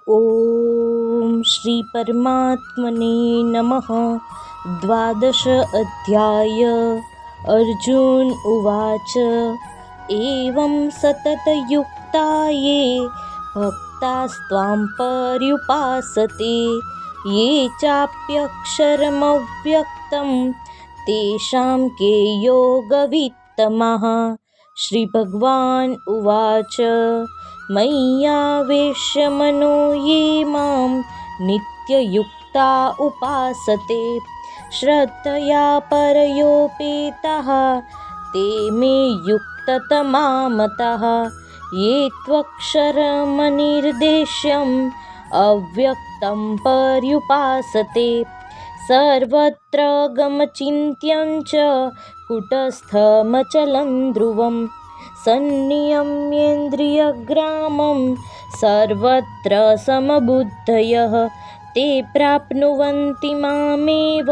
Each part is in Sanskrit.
ॐ श्री परमात्मने नमः। 12 अध्याय। अर्जुन उवाच एवं सततयुक्ता ये भक्तास्त्वां पर्युपासते ये चाप्यक्षरमव्यक्तं तेषां के योगवित्तमः। श्रीभगवान् उवाच मय्यावेश्य मनो ये मां नित्ययुक्ता उपासते श्रद्धया परयोपेताः ते मे युक्ततमा मतः। ये त्वक्षरमनिर्देश्यम् अव्यक्तं पर्युपासते सर्वत्र गमचिन्त्यं च कूटस्थमचलं ध्रुवं सन्नियम्येन्द्रियग्रामं सर्वत्र समबुद्धयः ते प्राप्नुवन्ति मामेव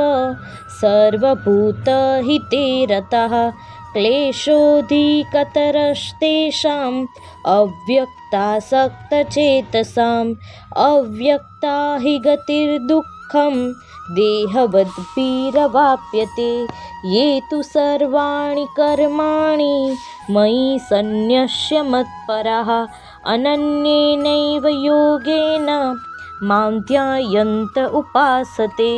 सर्वभूतहिते रताः। क्लेशोऽधिकतरस्तेषाम् अव्यक्तासक्तचेतसाम् अव्यक्ता हि गतिर्दुःखं देहवद्भिरवाप्यते। ये तु सर्वाणि कर्माणि मयि सन्न्यस्य मत्पराः अनन्येनैव योगेन मां ध्यायन्त उपासते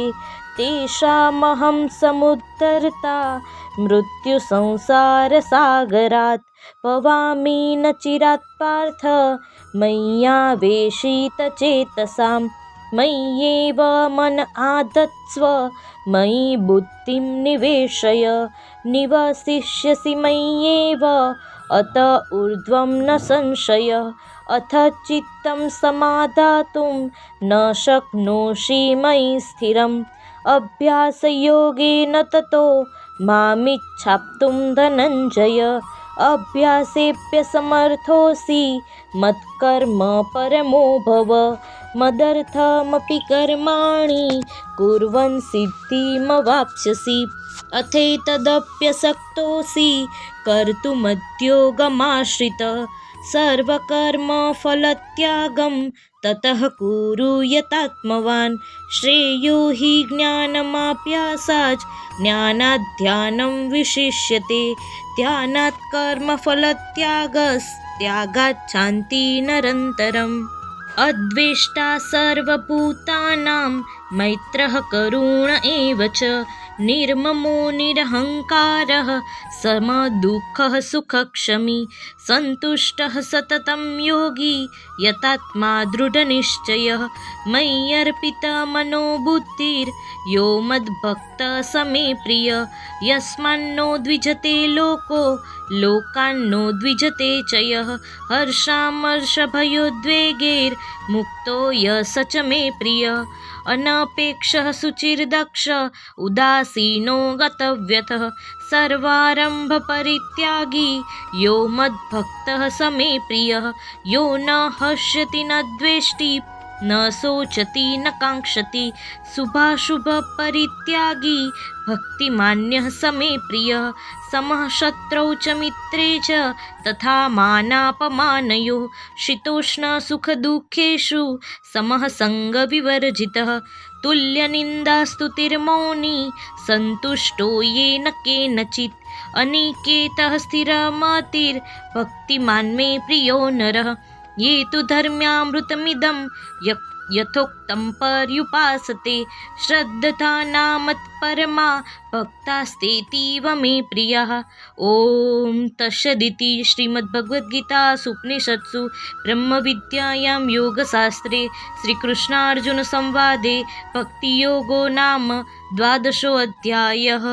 तेषामहं समुद्धर्ता मृत्युसंसारसागरात्। भवामि न चिरात् पार्थ मय्यावेशितचेतसां मय्येव मन आधत्स्व मयि बुद्धिं निवेशय निवसिष्यसि मय्येव अत ऊर्ध्वं न संशयः। अथ चित्तं समाधातुं न शक्नोषि मयि स्थिरम् अभ्यासयोगेन ततो मामिच्छाप्तुं धनञ्जय। अभ्यासेऽप्यसमर्थोऽसि मत्कर्म परमो भव मदर्थमपि कर्माणि कुर्वन् सिद्धिमवाप्स्यसि। अथैतदप्यशक्तोऽसि कर्तुमुद्योगमाश्रितः सर्वकर्मफलत्यागं ततः कुरु यतात्मवान्। श्रेयो हि ज्ञानमाप्यासाच् ज्ञानात् ध्यानं विशिष्यते ध्यानात् कर्मफलत्यागस्त्यागात् शान्तिरनन्तरम्। अद्वेष्टा सर्वभूतानां मैत्रः करुण एव च निर्ममो निरहङ्कारः समदुःखः सुखक्षमी सन्तुष्टः सततं योगी यतात्मा दृढनिश्चयः। मय्यर्पितमनो बुद्धिर्यो मद्भक्तः स मे प्रियः। यस्मान्नो द्विजते लोको लोकान्नो द्विजते च यः हर्षामर्षभयोद्वेगैर्मुक्तो यः स च मे प्रियः। अनपेक्षः शुचिर्दक्ष उदासीनो गतव्यथः सर्वारम्भपरित्यागी यो मद्भक्तः स मे प्रियः। यो न हर्षति न द्वेष्टि न शोचति न काङ्क्षति शुभाशुभपरित्यागी भक्तिमान्यः स मे प्रियः। समः शत्रौ च मित्रे च तथा मानापमानयोः शीतोष्णसुखदुःखेषु समः सङ्गविवर्जितः। तुल्यनिन्दास्तुतिर्मौनी सन्तुष्टो येन केनचित् अनिकेतः स्थिरमतिर्भक्तिमान् मे प्रियो नरः। ये तु धर्म्यामृतमिदं यथोक्तं पर्युपासते श्रद्धानामत्परमा भक्तास्तेतीव मे प्रियः। ॐ तत्सदिति श्रीमद्भगवद्गीतासूपनिषत्सु ब्रह्मविद्यायां योगशास्त्रे श्रीकृष्णार्जुनसंवादे भक्तियोगो नाम 12 अध्यायः।